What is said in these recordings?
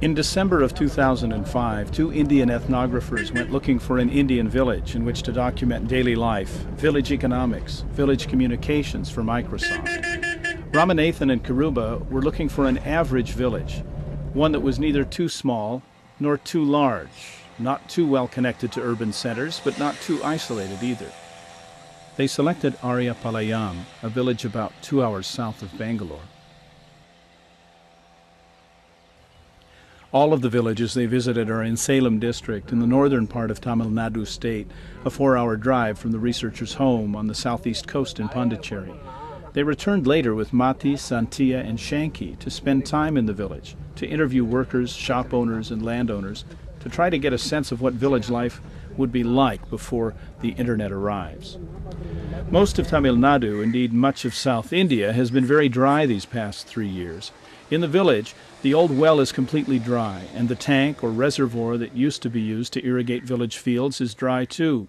In December of 2005, two Indian ethnographers went looking for an Indian village in which to document daily life, village economics, village communications for Microsoft. Ramanathan and Karuba were looking for an average village, one that was neither too small nor too large, not too well connected to urban centers, but not too isolated either. They selected Ariyapalayam, a village about 2 hours south of Bangalore. All of the villages they visited are in Salem district in the northern part of Tamil Nadu state, a 4-hour drive from the researchers' home on the southeast coast in Pondicherry. They returned later with Mati, Santia, and Shanki to spend time in the village, to interview workers, shop owners, and landowners, to try to get a sense of what village life would be like before the internet arrives. Most of Tamil Nadu, indeed much of South India, has been very dry these past 3 years. In the village, the old well is completely dry, and the tank or reservoir that used to be used to irrigate village fields is dry too.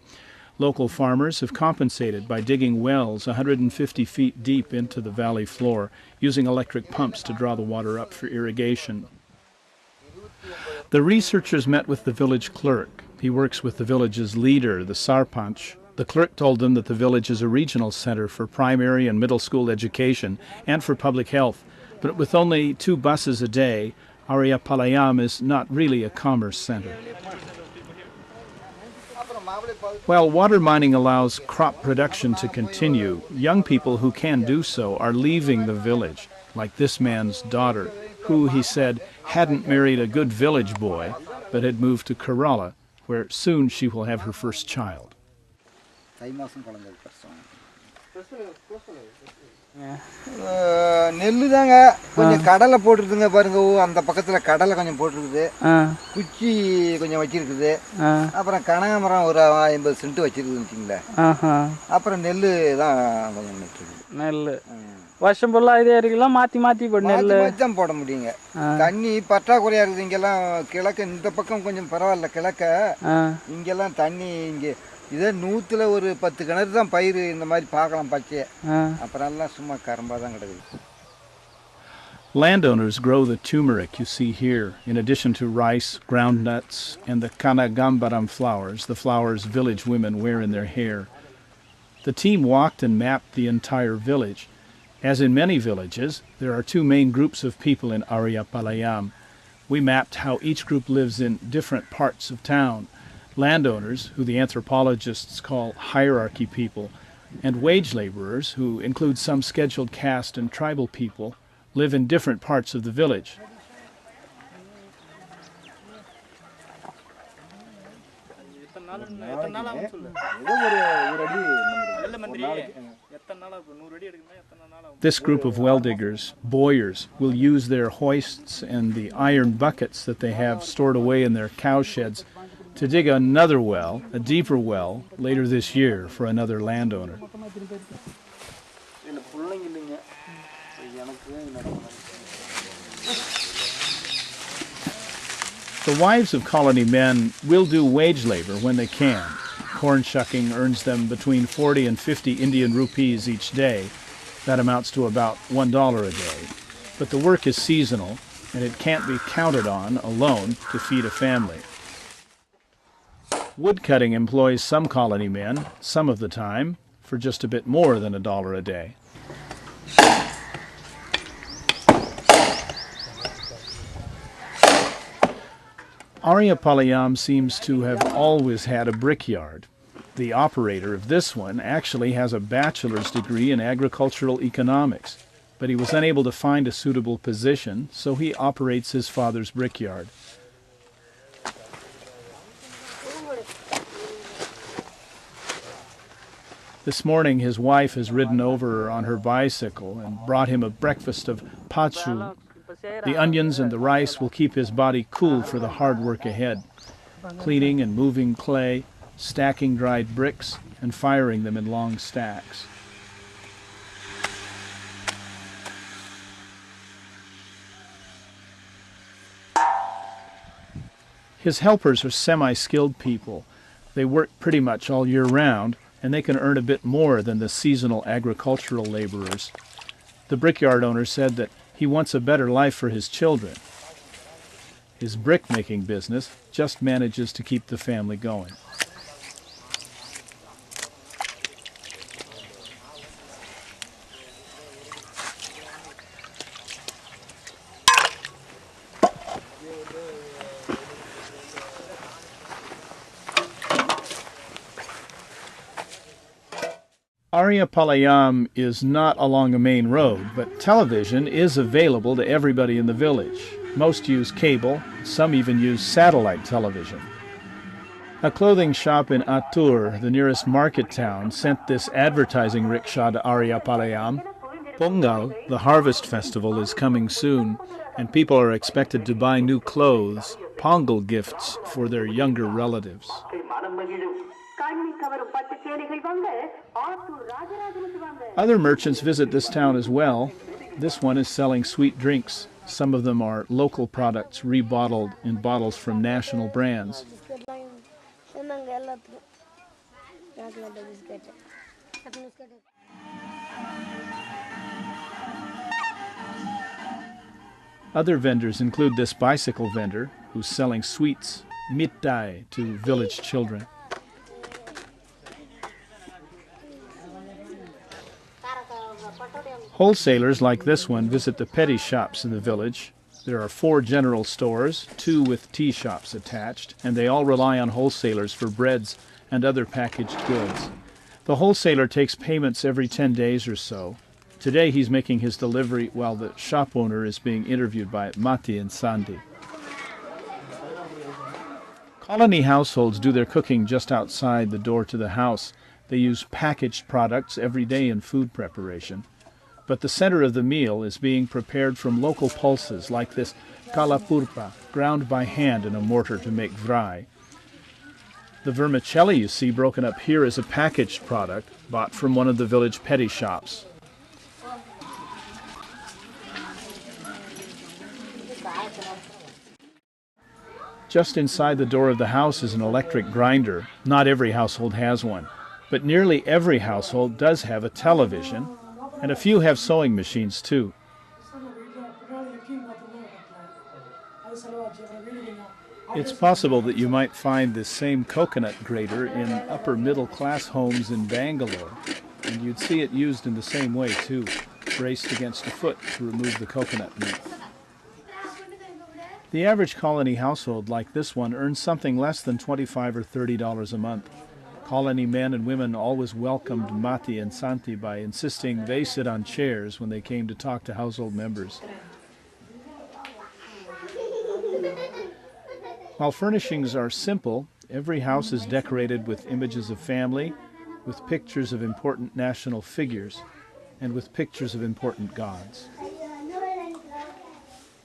Local farmers have compensated by digging wells 150 feet deep into the valley floor, using electric pumps to draw the water up for irrigation. The researchers met with the village clerk. He works with the village's leader, the Sarpanch. The clerk told them that the village is a regional center for primary and middle school education and for public health. But with only 2 buses a day, Ariyapalayam is not really a commerce center. While water mining allows crop production to continue, young people who can do so are leaving the village, like this man's daughter, who, he said, hadn't married a good village boy, but had moved to Kerala, where soon she will have her first child. நெல்லு தாங்க கொஞ்சம் கடலை போட்டுருக்குங்க பாருங்க அந்த பக்கத்தில் கடலை கொஞ்சம் போட்டிருக்குது குச்சி கொஞ்சம் வச்சிருக்குது அப்புறம் கனகாமரம் ஒரு 50 சென்ட் வச்சிருக்குதுங்களேன் அப்புறம் நெல் தான் கொஞ்சம் நட்டுருக்குது நெல் வருஷம் ஃபுல்லாக இதே இருக்கலாம் மாற்றி மாற்றி போட்டு நெல் தான் போட முடியுங்க தண்ணி பற்றாக்குறையாக இருக்குது இங்கெல்லாம் கிழக்க இந்த பக்கம் கொஞ்சம் பரவாயில்ல கிழக்க இங்கெல்லாம் தண்ணி இங்கே இதே 100ல் ஒரு 10 கிணறு தான் பயிர் இந்த மாதிரி பார்க்கலாம் பச்சை அப்புறம் எல்லாம் சும்மா கரம்பா தான் கிடக்குது. Landowners grow the turmeric you see here, in addition to rice, groundnuts, and the kanagambaram flowers, the flowers village women wear in their hair. The team walked and mapped the entire village. As in many villages, there are 2 main groups of people in Ariyapalayam. We mapped how each group lives in different parts of town. Landowners, who the anthropologists call hierarchy people, and wage laborers, who include some scheduled caste and tribal people, live in different parts of the village. This group of well diggers, boyers, will use their hoists and the iron buckets that they have stored away in their cow sheds to dig another well, a deeper well, later this year for another landowner. The wives of colony men will do wage labor when they can. Corn shucking earns them between 40 and 50 Indian rupees each day. That amounts to about $1 a day. But the work is seasonal, and it can't be counted on alone to feed a family. Woodcutting employs some colony men, some of the time, for just a bit more than $1 a day. Ariyapalayam seems to have always had a brickyard. The operator of this one actually has a bachelor's degree in agricultural economics, but he was unable to find a suitable position, so he operates his father's brickyard. This morning his wife has ridden over on her bicycle and brought him a breakfast of pachu. The onions and the rice will keep his body cool for the hard work ahead, cleaning and moving clay, stacking dried bricks, and firing them in long stacks. His helpers are semi-skilled people. They work pretty much all year round, and they can earn a bit more than the seasonal agricultural laborers. The brickyard owner said that he wants a better life for his children. His brick-making business just manages to keep the family going. Ariyapalayam is not along a main road, but television is available to everybody in the village. Most use cable, some even use satellite television. A clothing shop in Atur, the nearest market town, sent this advertising rickshaw to Ariyapalayam. Pongal, the harvest festival, is coming soon, and people are expected to buy new clothes, Pongal gifts for their younger relatives. Other merchants visit this town as well. This one is selling sweet drinks. Some of them are local products rebottled in bottles from national brands. Other vendors include this bicycle vendor who's selling sweets, mitai, to village children. Wholesalers like this one visit the petit shops in the village. There are 4 general stores, 2 with tea shops attached, and they all rely on wholesalers for breads and other packaged goods. The wholesaler takes payments every 10 days or so. Today he's making his delivery while the shop owner is being interviewed by Mati and Sandy. Colony households do their cooking just outside the door to the house. They use packaged products every day in food preparation. But the center of the meal is being prepared from local pulses like this kalapurpa, ground by hand in a mortar to make vrai. The vermicelli you see broken up here is a packaged product bought from one of the village petty shops. Just inside the door of the house is an electric grinder. Not every household has one, but nearly every household does have a television, and a few have sewing machines too. It's possible that you might find this same coconut grater in upper middle class homes in Bangalore, and you'd see it used in the same way too, braced against a foot to remove the coconut meat. The average colony household like this one earns something less than $25 or $30 a month. Colony men and women always welcomed Mati and Santi by insisting they sit on chairs when they came to talk to household members. While furnishings are simple, every house is decorated with images of family, with pictures of important national figures, and with pictures of important gods.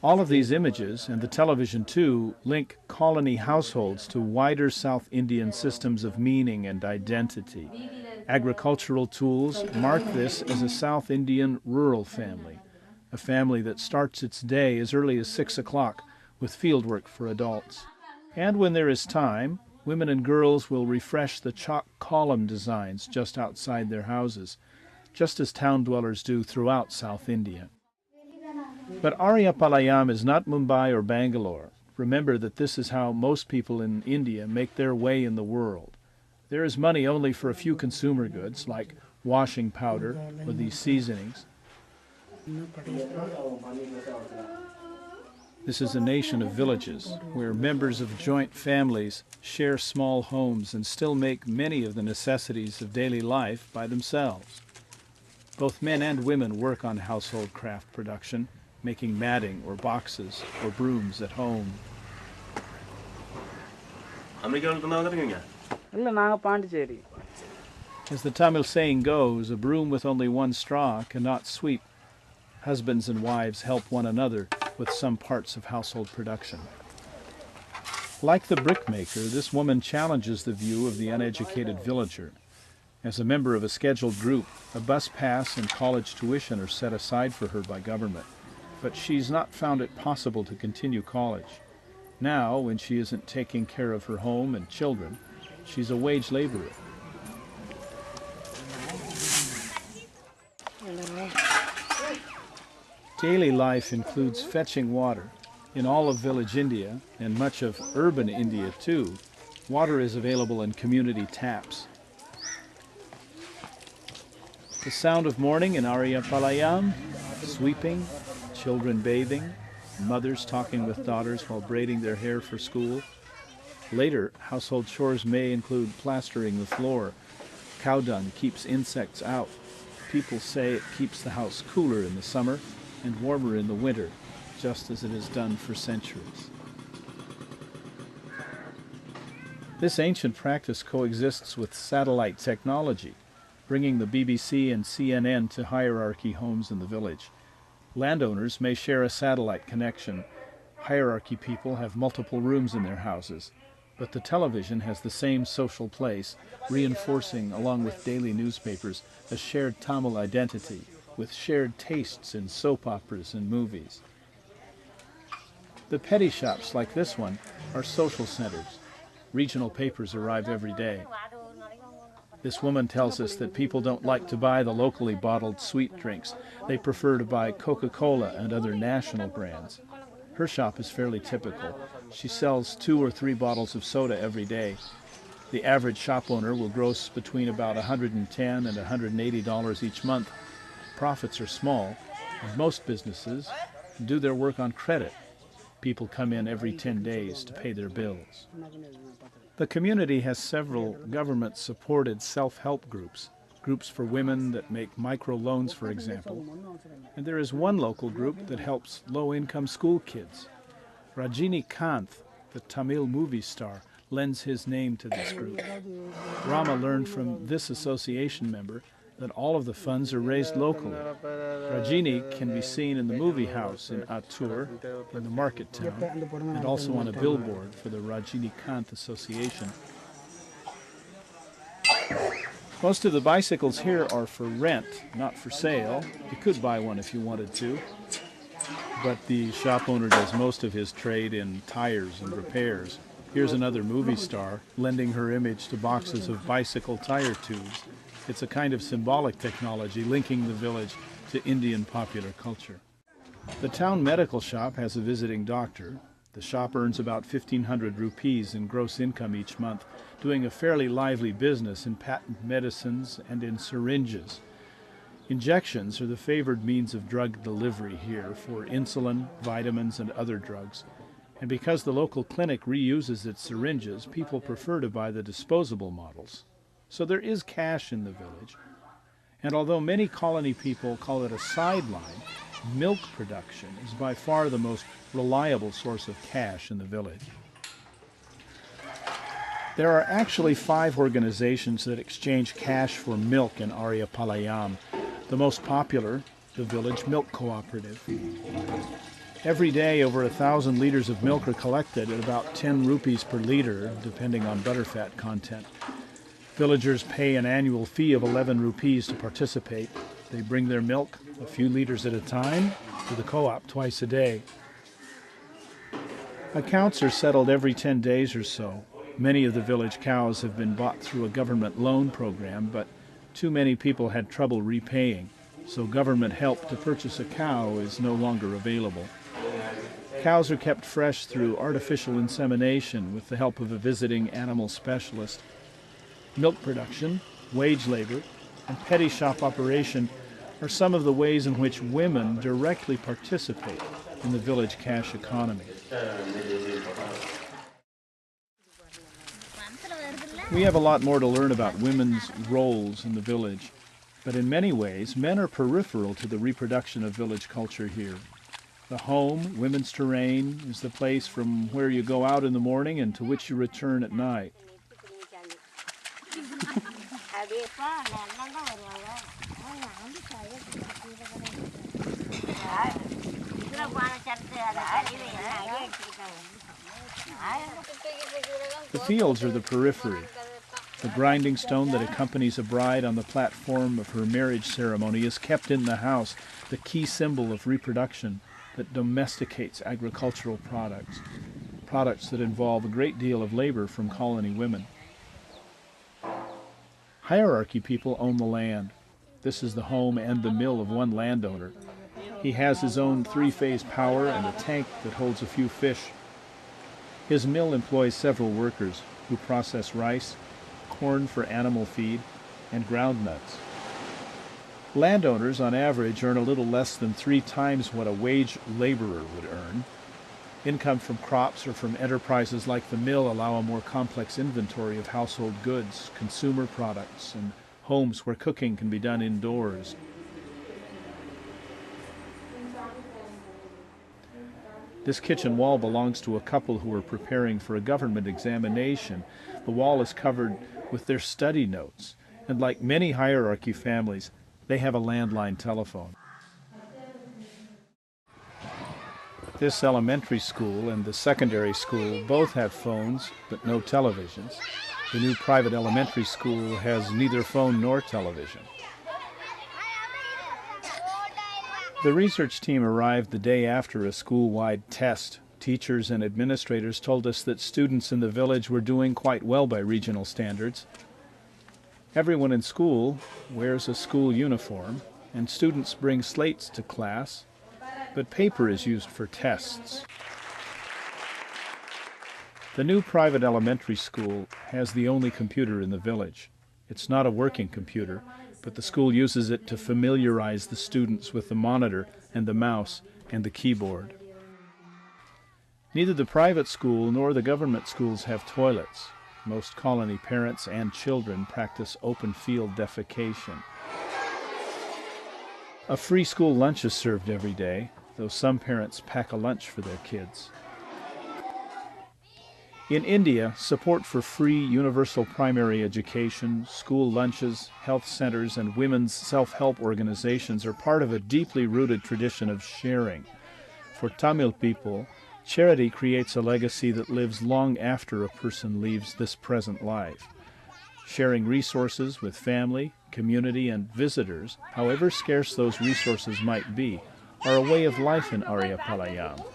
All of these images, and the television too, link colony households to wider South Indian systems of meaning and identity. Agricultural tools mark this as a South Indian rural family, a family that starts its day as early as 6 o'clock with fieldwork for adults. And when there is time, women and girls will refresh the chalk column designs just outside their houses, just as town dwellers do throughout South India. But Ariyapalayam is not Mumbai or Bangalore. Remember that this is how most people in India make their way in the world. There is money only for a few consumer goods, like washing powder or these seasonings. This is a nation of villages, where members of joint families share small homes and still make many of the necessities of daily life by themselves. Both men and women work on household craft production, making matting or boxes or brooms at home. As the Tamil saying goes, a broom with only one straw cannot sweep. Husbands and wives help one another with some parts of household production. Like the brickmaker, this woman challenges the view of the uneducated villager. As a member of a scheduled group, a bus pass and college tuition are set aside for her by government. But she's not found it possible to continue college. Now, when she isn't taking care of her home and children, she's a wage laborer. Daily life includes fetching water, In all of village India, and much of urban India too, water is available in community taps. The sound of morning in Ariyapalayam, sweeping, children bathing, mothers talking with daughters while braiding their hair for school. Later, household chores may include plastering the floor. Cow dung keeps insects out. People say it keeps the house cooler in the summer and warmer in the winter, just as it has done for centuries. This ancient practice coexists with satellite technology, bringing the BBC and CNN to hierarchy homes in the village. Landowners may share a satellite connection. Hierarchy people have multiple rooms in their houses, but the television has the same social place, reinforcing, along with daily newspapers, a shared Tamil identity, with shared tastes in soap operas and movies. The petty shops like this one are social centers. Regional papers arrive every day. This woman tells us that people don't like to buy the locally bottled sweet drinks. They prefer to buy Coca-Cola and other national brands. Her shop is fairly typical. She sells 2 or 3 bottles of soda every day. The average shop owner will gross between about $110 and $180 each month. Profits are small, and most businesses do their work on credit. People come in every 10 days to pay their bills. The community has several government-supported self-help groups, groups for women that make microloans, for example. And there is one local group that helps low-income school kids. Rajinikanth, the Tamil movie star, lends his name to this group. Rama learned from this association member that all of the funds are raised locally. Rajini can be seen in the movie house in Attur, in the market town, and also on a billboard for the Rajinikanth Association. Most of the bicycles here are for rent, not for sale. You could buy one if you wanted to, but the shop owner does most of his trade in tires and repairs. Here's another movie star lending her image to boxes of bicycle tire tubes. It's a kind of symbolic technology linking the village to Indian popular culture. The town medical shop has a visiting doctor. The shop earns about 1,500 rupees in gross income each month, doing a fairly lively business in patent medicines and in syringes. Injections are the favored means of drug delivery here for insulin, vitamins, and other drugs. And because the local clinic reuses its syringes, people prefer to buy the disposable models. So there is cash in the village. And although many colony people call it a sideline, milk production is by far the most reliable source of cash in the village. There are actually 5 organizations that exchange cash for milk in Ariyapalayam. The most popular, the Village Milk Cooperative. Every day, over 1,000 liters of milk are collected at about 10 rupees per liter, depending on butterfat content. Villagers pay an annual fee of 11 rupees to participate. They bring their milk, a few liters at a time, to the co-op twice a day. Accounts are settled every 10 days or so. Many of the village cows have been bought through a government loan program, but too many people had trouble repaying, so government help to purchase a cow is no longer available. Cows are kept fresh through artificial insemination with the help of a visiting animal specialist. Milk production, wage labor, and petty shop operation are some of the ways in which women directly participate in the village cash economy. We have a lot more to learn about women's roles in the village, but in many ways, men are peripheral to the reproduction of village culture here. The home, women's terrain, is the place from where you go out in the morning and to which you return at night. The fields are the periphery. The grinding stone that accompanies a bride on the platform of her marriage ceremony is kept in the house, the key symbol of reproduction that domesticates agricultural products, products that involve a great deal of labor from colony women. Hierarchy people own the land. This is the home and the mill of one landowner. He has his own three-phase power and a tank that holds a few fish. His mill employs several workers who process rice, corn for animal feed, and ground nuts. Landowners, on average, earn a little less than 3 times what a wage laborer would earn. Income from crops or from enterprises like the mill allow a more complex inventory of household goods, consumer products, and homes where cooking can be done indoors. This kitchen wall belongs to a couple who are preparing for a government examination. The wall is covered with their study notes, and like many hierarchy families, they have a landline telephone. This elementary school and the secondary school both have phones, but no televisions. The new private elementary school has neither phone nor television. The research team arrived the day after a school-wide test. Teachers and administrators told us that students in the village were doing quite well by regional standards. Everyone in school wears a school uniform, and students bring slates to class, but paper is used for tests. The new private elementary school has the only computer in the village. It's not a working computer, but the school uses it to familiarize the students with the monitor and the mouse and the keyboard. Neither the private school nor the government schools have toilets. Most colony parents and children practice open field defecation. A free school lunch is served every day, though some parents pack a lunch for their kids. In India, support for free universal primary education, school lunches, health centers, and women's self-help organizations are part of a deeply rooted tradition of sharing. For Tamil people, charity creates a legacy that lives long after a person leaves this present life. Sharing resources with family, community, and visitors, however scarce those resources might be, are a way of life in Ariyapalayam.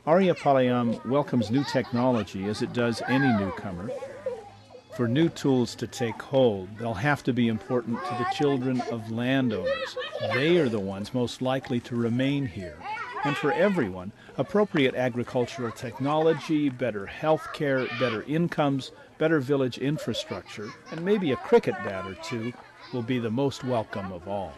Ariyapalayam welcomes new technology as it does any newcomer. For new tools to take hold, they'll have to be important to the children of landowners. They are the ones most likely to remain here. And for everyone, appropriate agricultural technology, better health care, better incomes, better village infrastructure, and maybe a cricket bat or two will be the most welcome of all.